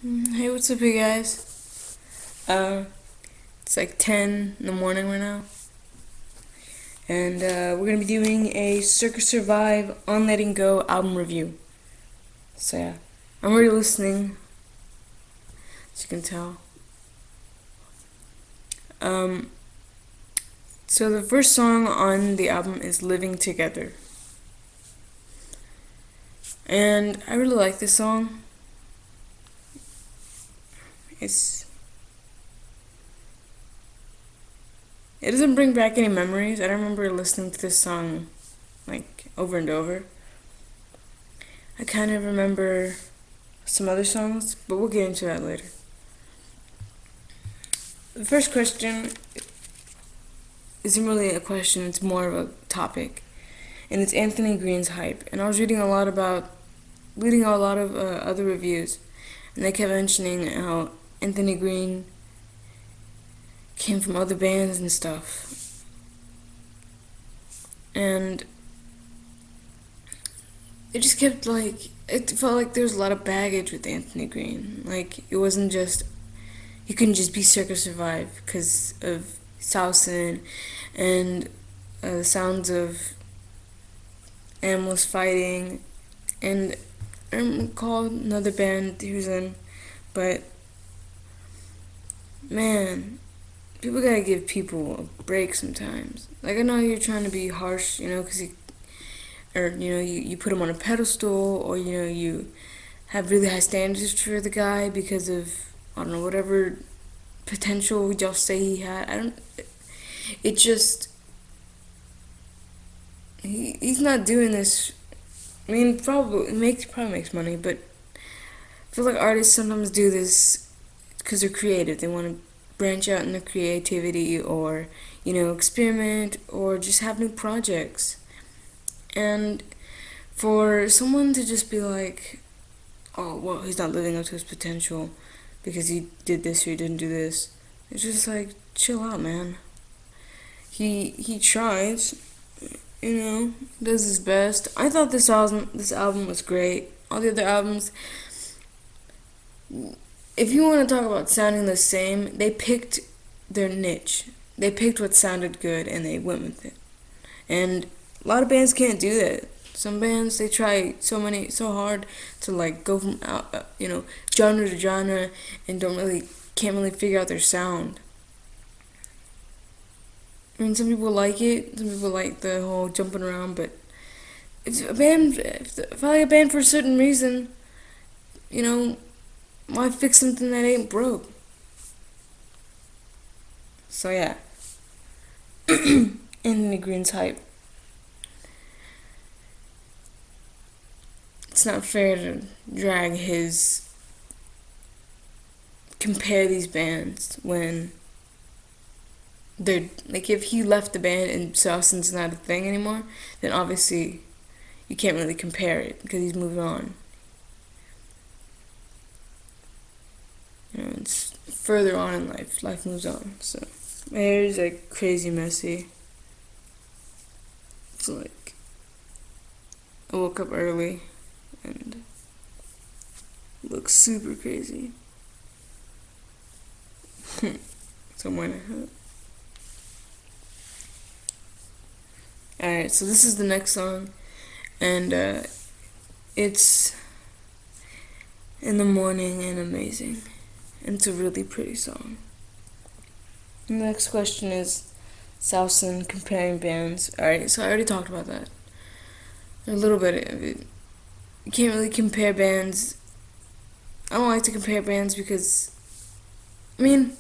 Hey, what's up, you guys? It's like 10 in the morning right now, and we're gonna be doing a Circa Survive on Letting Go album review. So yeah, I'm already listening, as you can tell. Um, so the first song on the album is "Living Together," and I really like this song. It's it doesn't bring back any memories. I don't remember listening to this song like over and over. I kind of remember some other songs, but we'll get into that later. The first question isn't really a question, it's more of a topic, and it's Anthony Green's hype. And I was reading a lot of other reviews, and they kept mentioning how Anthony Green came from other bands and stuff. And it just kept it felt like there was a lot of baggage with Anthony Green. Like, it wasn't just, he couldn't just be Circa Survive because of Saosin and the sounds of animals fighting. And I don't recall another band he was in, but man, people gotta give people a break sometimes. Like, I know you're trying to be harsh, because you put him on a pedestal, or you have really high standards for the guy because of, I don't know, whatever potential y'all say he had. I don't. It just, he's not doing this. I mean, probably makes money, but I feel like artists sometimes do this because they're creative. They want to branch out in their creativity, or experiment, or just have new projects. And for someone to just be like, oh, well, he's not living up to his potential because he did this or he didn't do this, it's just like, chill out, man. He tries, does his best. I thought this album was great. All the other albums, if you want to talk about sounding the same, they picked their niche. They picked what sounded good and they went with it. And a lot of bands can't do that. Some bands, they try so hard to like go from genre to genre, and can't really figure out their sound. I mean, some people like it. Some people like the whole jumping around. But if I like a band for a certain reason, why fix something that ain't broke? So yeah, Anthony Green's hype. It's not fair to compare these bands when they're like, if he left the band and Saosin's not a thing anymore, then obviously you can't really compare it because he's moving on. It's further on in life. Life moves on. So my hair is like crazy messy. It's like I woke up early and it looks super crazy. So I'm wearing a hat. Alright, so this is the next song, and it's in the morning and amazing. And it's a really pretty song. The next question is Saosin comparing bands. Alright, so I already talked about that. A little bit of it. You can't really compare bands. I don't like to compare bands because, I mean,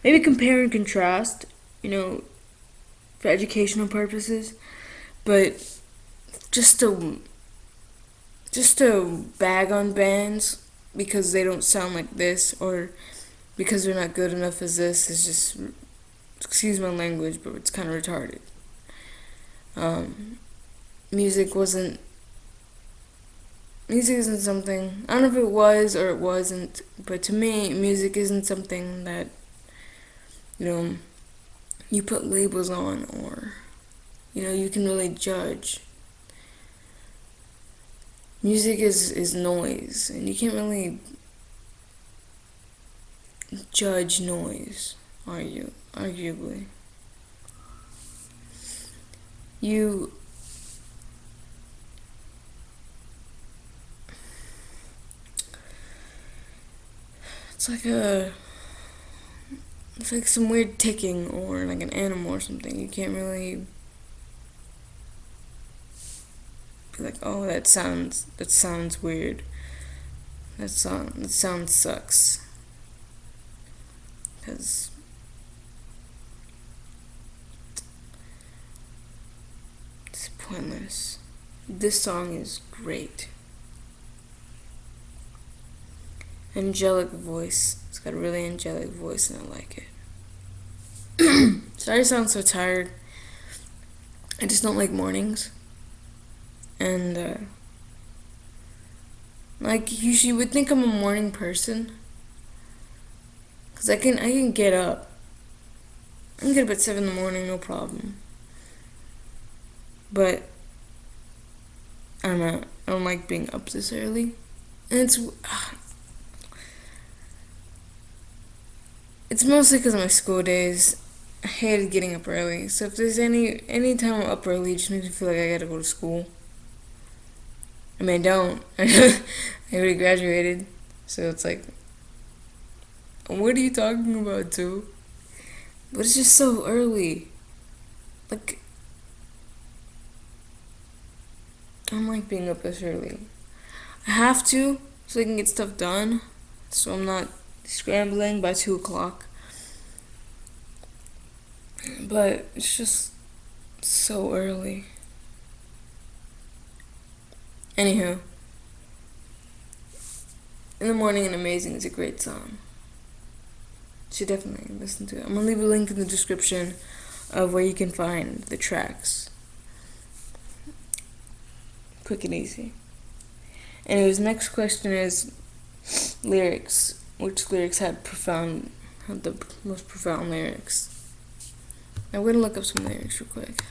maybe compare and contrast, for educational purposes, but just to bag on bands because they don't sound like this, or because they're not good enough as this, is just, excuse my language, but it's kind of retarded. Music isn't something, I don't know if it was or it wasn't, but to me, music isn't something that, you put labels on, or, you can really judge. Music is noise, and you can't really judge noise, arguably. You it's like some weird ticking or like an animal or something. You can't really be like, oh, that sounds weird. That sound sucks. Because it's pointless. This song is great. Angelic voice. It's got a really angelic voice and I like it. Sorry I sound so tired. I just don't like mornings. And like usually you would think I'm a morning person. Cause I can get up. I can get up at 7 in the morning, no problem. But I don't know. I don't like being up this early. And it's mostly because of my school days. I hated getting up early. So if there's any time I'm up early, it just makes me feel like I gotta go to school. I mean, I don't. I already graduated. So it's like, what are you talking about, too? But it's just so early. Like, I don't like being up this early. I have to, so I can get stuff done. So I'm not scrambling by 2 o'clock. But it's just so early. Anywho, In the Morning and Amazing is a great song. You should definitely listen to it. I'm gonna leave a link in the description of where you can find the tracks. Quick and easy. Anyways, next question is lyrics. Which lyrics had the most profound lyrics? I'm gonna look up some lyrics real quick.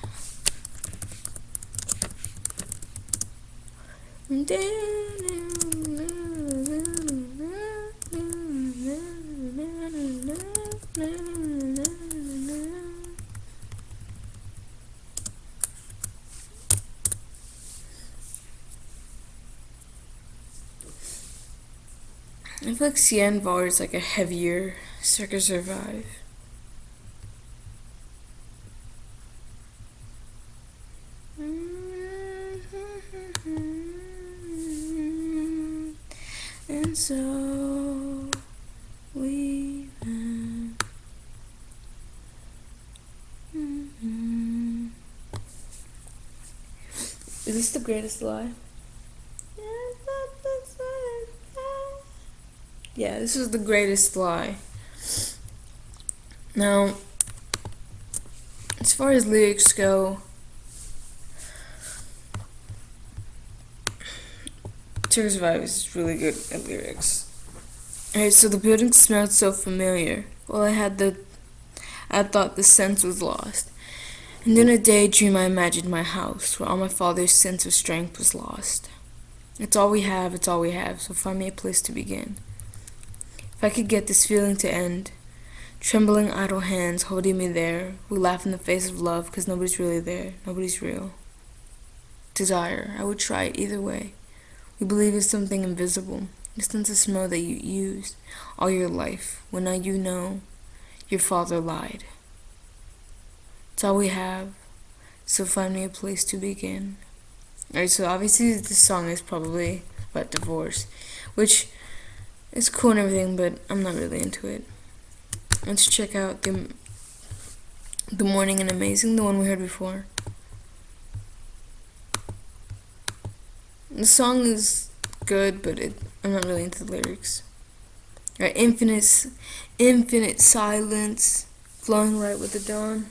I feel like Cien Var is like a heavier Circa Survive. And so we went. Is this The Greatest Lie? Yeah, this is The Greatest Lie. Now, as far as lyrics go, Circa Survive is really good at lyrics. Alright, so the building smelled so familiar. Well, I thought the sense was lost. And in a daydream I imagined my house, where all my father's sense of strength was lost. It's all we have, so find me a place to begin. If I could get this feeling to end, trembling idle hands holding me there, we laugh in the face of love, 'cause nobody's really there, nobody's real. Desire, I would try it either way. We believe in something invisible, the sense of smell that you used all your life, when now you know your father lied. It's all we have, so find me a place to begin. Alright, so obviously this song is probably about divorce, which is cool and everything, but I'm not really into it. Let's check out The Morning and Amazing, the one we heard before. The song is good, but I'm not really into the lyrics. Right, infinite silence, flowing right with the dawn.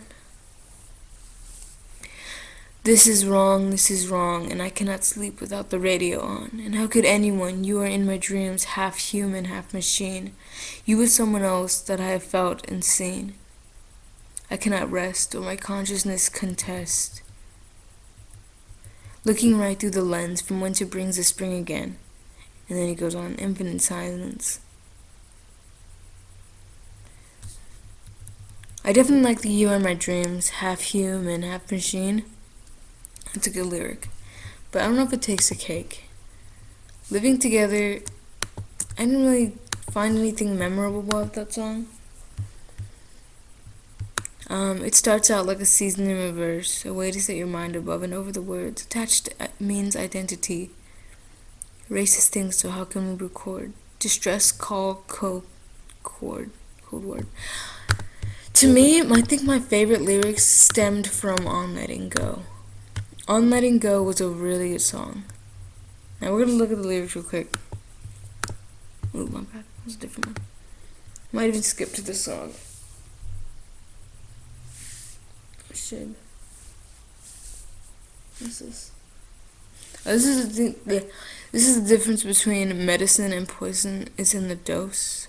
This is wrong, and I cannot sleep without the radio on. And how could anyone, you are in my dreams, half human, half machine. You with someone else that I have felt and seen. I cannot rest, or my consciousness contest. Looking right through the lens from whence it brings the spring again. And then he goes on, infinite silence. I definitely like the "You Are My Dreams," half human, half machine. It's a good lyric. But I don't know if it takes the cake. Living Together, I didn't really find anything memorable about that song. It starts out like a season in reverse, a way to set your mind above and over the words. Attached means identity. Racist things, so how can we record? Distress call code word. To me, I think my favorite lyrics stemmed from On Letting Go. On Letting Go was a really good song. Now we're gonna look at the lyrics real quick. Oh my bad, that was a different one. Might even skip to this song. Should. What's this? This is the difference between medicine and poison is in the dose,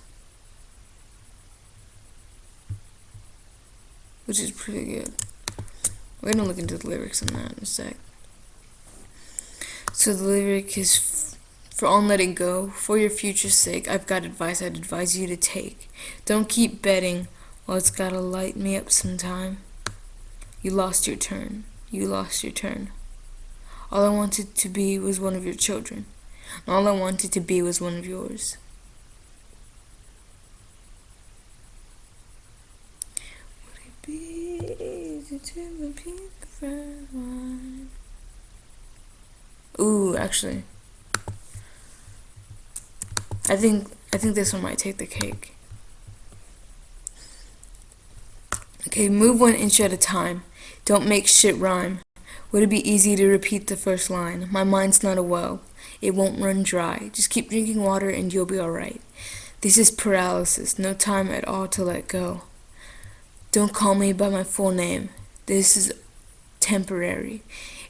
which is pretty good. We're gonna look into the lyrics on that in a sec. So the lyric is for On Letting Go, for your future's sake, I've got advice I'd advise you to take. Don't keep betting, well, it's gotta light me up sometime. You lost your turn. You lost your turn. All I wanted to be was one of your children. And all I wanted to be was one of yours. Would it be easy to repeat the first line? Ooh, actually, I think this one might take the cake. Okay, move 1 inch at a time. Don't make shit rhyme. Would it be easy to repeat the first line? My mind's not a well. It won't run dry. Just keep drinking water and you'll be alright. This is paralysis. No time at all to let go. Don't call me by my full name. This is temporary.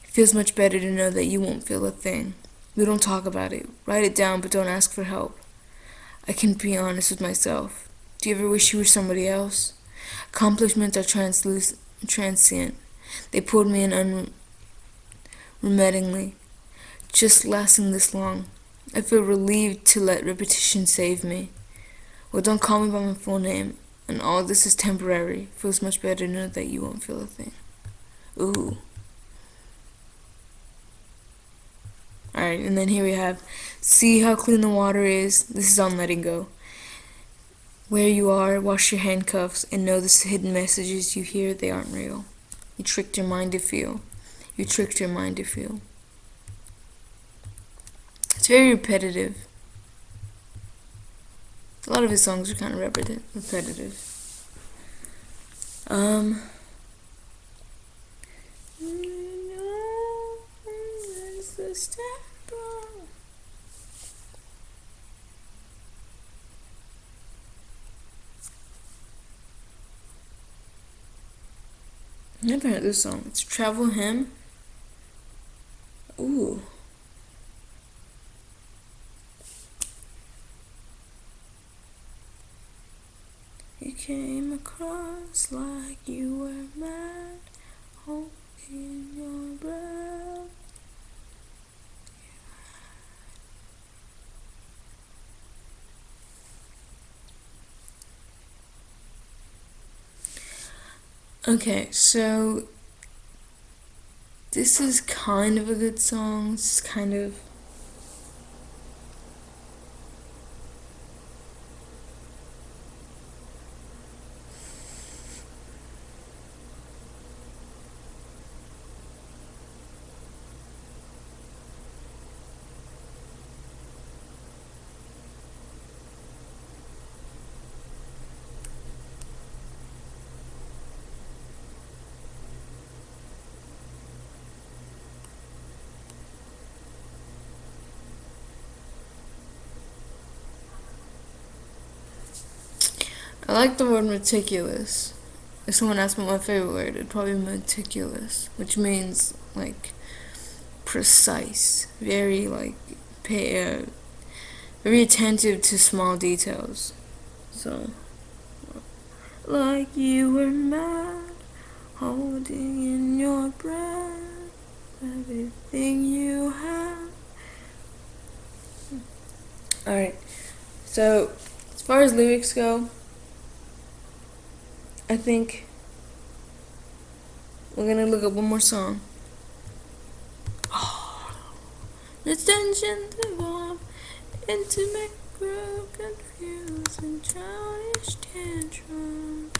It feels much better to know that you won't feel a thing. We don't talk about it. Write it down, but don't ask for help. I can be honest with myself. Do you ever wish you were somebody else? Accomplishments are transient. They pulled me in unremittingly. Just lasting this long. I feel relieved to let repetition save me. Well, don't call me by my full name. And all this is temporary. Feels much better to know that you won't feel a thing. Ooh. Alright, and then here we have, see how clean the water is? This is On Letting Go. Where you are, wash your handcuffs, and know the hidden messages you hear, they aren't real. You tricked your mind to feel. You tricked your mind to feel. It's very repetitive. A lot of his songs are kind of repetitive. Never heard this song. It's Travel Hymn. Ooh. You came across like you were mad, holding your breath. Okay, so this is kind of a good song. It's kind of I like the word meticulous. If someone asked me my favorite word, it'd probably be meticulous, which means like precise, very like very attentive to small details. So, like you were mad, holding in your breath, everything you have. Alright, so as far as lyrics go, I think we're gonna look up one more song. The tensions evolve into macro confused and childish tantrums.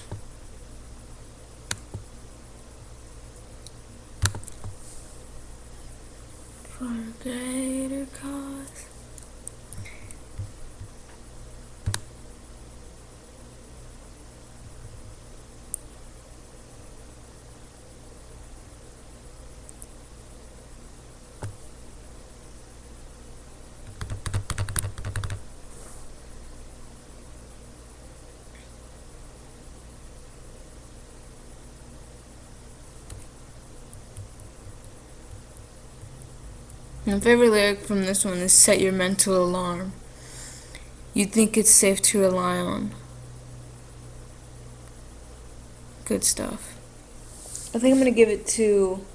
For a greater cause. My favorite lyric from this one is set your mental alarm. You think it's safe to rely on. Good stuff. I think I'm going to give it to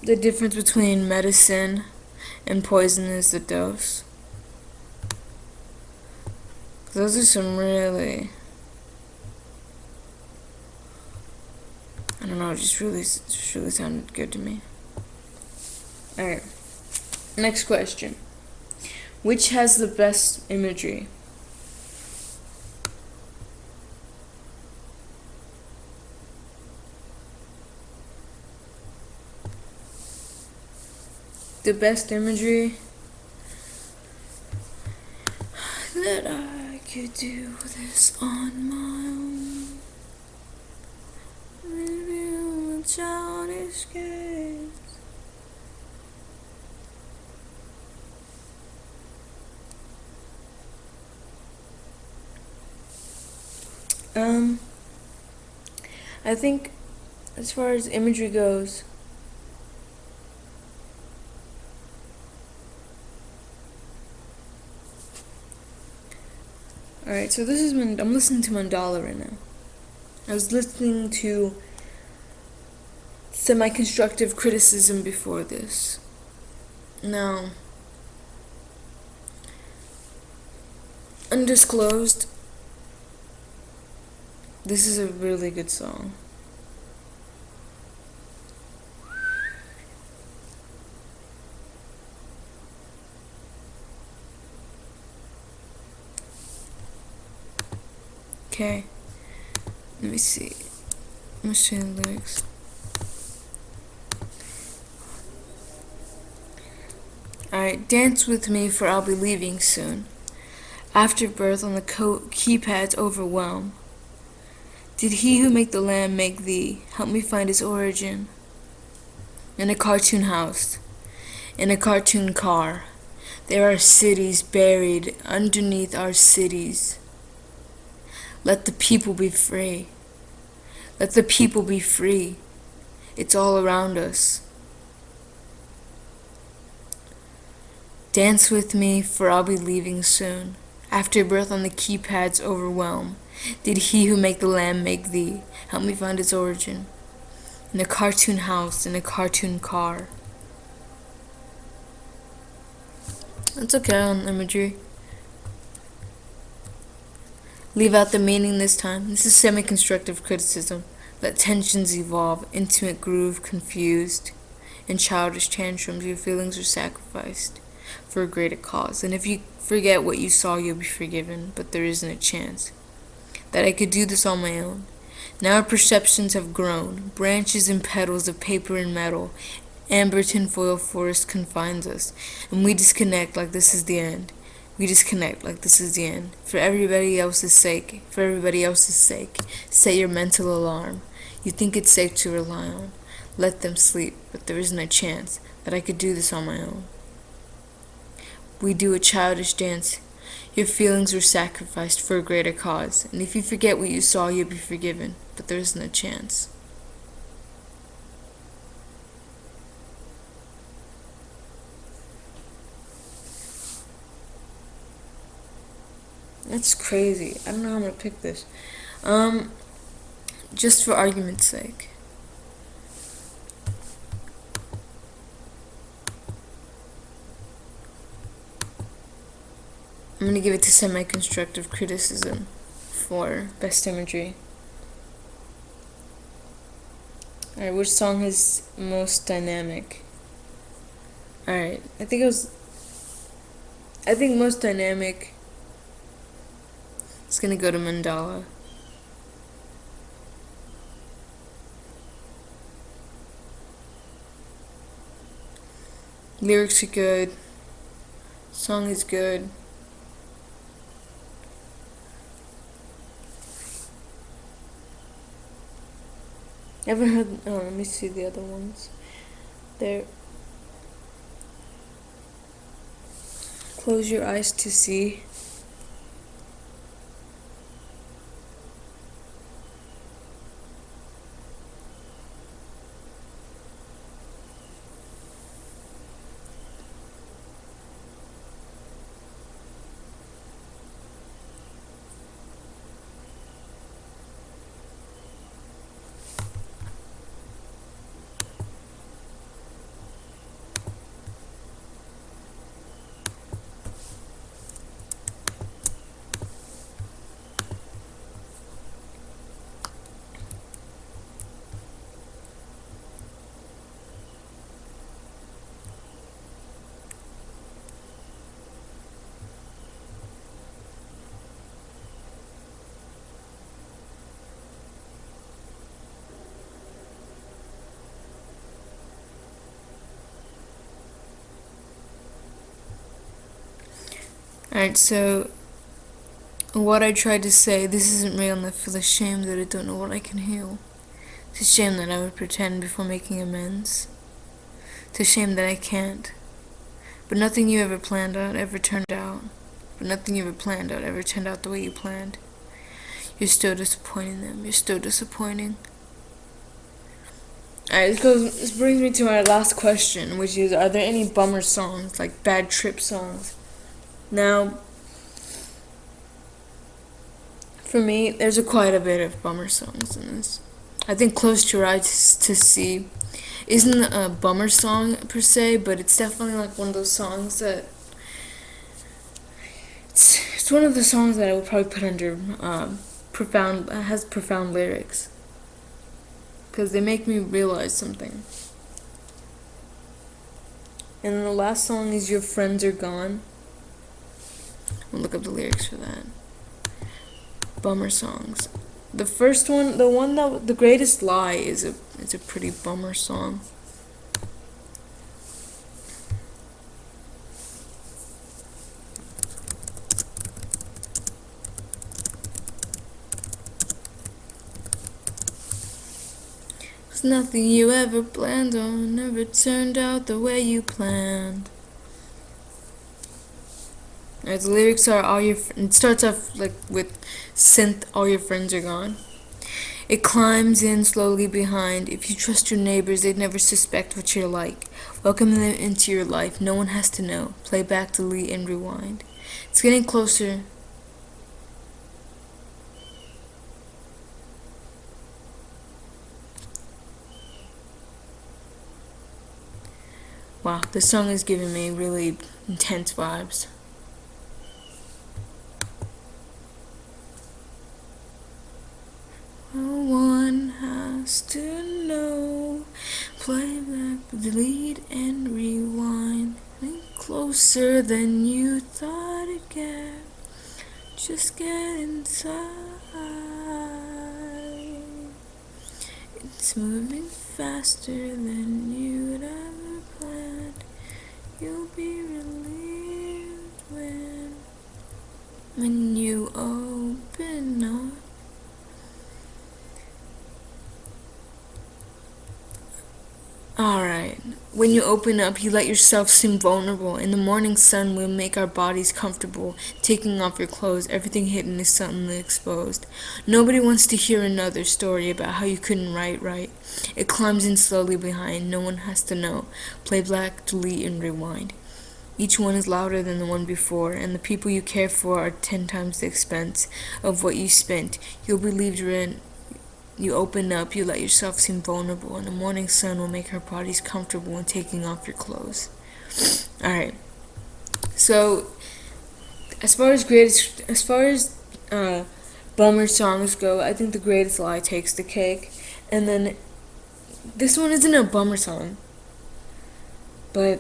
the difference between medicine and poison is the dose. Those are some really, I don't know, just really sounded good to me. Alright, next question. Which has the best imagery? The best imagery that I could do this on my own. Reveal a childish gaze. I think as far as imagery goes, alright, so this is I'm listening to Mandala right now. I was listening to semi-constructive criticism before this. Now, undisclosed, this is a really good song. Okay, let me see. I'm gonna show you the lyrics. Alright, dance with me for I'll be leaving soon. Afterbirth on the keypads overwhelm. Did he who make the lamb make thee? Help me find its origin. In a cartoon house, in a cartoon car, there are cities buried underneath our cities. Let the people be free. Let the people be free. It's all around us. Dance with me, for I'll be leaving soon. Afterbirth on the keypads overwhelm. Did he who make the lamb make thee? Help me find its origin. In a cartoon house, in a cartoon car. That's okay on imagery. Leave out the meaning this time. This is semi-constructive criticism. Let tensions evolve, intimate groove confused. In childish tantrums, your feelings are sacrificed for a greater cause. And if you forget what you saw, you'll be forgiven, but there isn't a chance that I could do this on my own. Now our perceptions have grown, branches and petals of paper and metal. Amber tinfoil forest confines us, and we disconnect like this is the end. We disconnect like this is the end. For everybody else's sake, for everybody else's sake, set your mental alarm. You think it's safe to rely on. Let them sleep, but there isn't a chance that I could do this on my own. We do a childish dance. Your feelings were sacrificed for a greater cause, and if you forget what you saw, you'll be forgiven, but there isn't a chance. That's crazy. I don't know how I'm gonna pick this. Just for argument's sake. I'm gonna give it to semi-constructive criticism for best imagery. Alright, which song is most dynamic? Alright, I think most dynamic is gonna go to Mandala. Lyrics are good. Song is good. Ever heard? Oh, let me see the other ones. There. Close your eyes to see. Alright, so what I tried to say, this isn't real and I feel ashamed that I don't know what I can heal. It's a shame that I would pretend before making amends. It's a shame that I can't. But nothing you ever planned out ever turned out. But nothing you ever planned out ever turned out the way you planned. You're still disappointing them. You're still disappointing. Alright, this brings me to my last question, which is, are there any bummer songs, like bad trip songs? Now, for me, there's quite a bit of bummer songs in this. I think Close Your Eyes to See isn't a bummer song per se, but it's definitely like one of those songs that it's one of the songs that I would probably put under has profound lyrics, because they make me realize something. And then the last song is Your Friends Are Gone. I'll look up the lyrics for that. Bummer songs. The first one, The Greatest Lie is a pretty bummer song. Cause nothing you ever planned on never turned out the way you planned. The lyrics are it starts off like with synth, all your friends are gone. It climbs in slowly behind. If you trust your neighbors, they'd never suspect what you're like. Welcome them into your life. No one has to know. Play back, delete, and rewind. It's getting closer. Wow, this song is giving me really intense vibes. No one has to know. Play back, delete, and rewind. Think closer than you thought it'd get. Just get inside. It's moving faster than you'd ever planned. You'll be relieved when you open up. Alright, when you open up, you let yourself seem vulnerable. In the morning sun, we'll make our bodies comfortable. Taking off your clothes, everything hidden is suddenly exposed. Nobody wants to hear another story about how you couldn't write right. It climbs in slowly behind. No one has to know. Play back, delete, and rewind. Each one is louder than the one before, and the people you care for are 10 times the expense of what you spent. You'll be relieved when you open up, you let yourself seem vulnerable, and the morning sun will make our bodies comfortable when taking off your clothes. Alright, so as far as bummer songs go, I think The Greatest Lie takes the cake. And then this one isn't a bummer song, but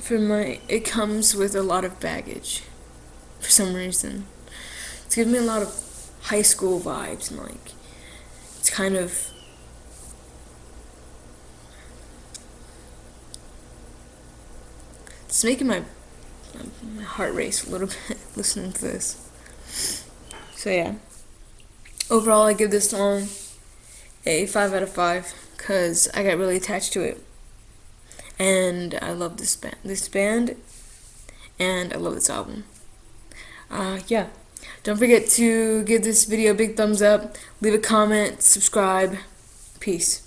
it comes with a lot of baggage for some reason. It's giving me a lot of high school vibes, and like it's kind of it's making my heart race a little bit listening to this. So yeah, overall I give this song a 5 out of 5 because I got really attached to it, and I love this band, and I love this album. Yeah, don't forget to give this video a big thumbs up, leave a comment, subscribe. Peace.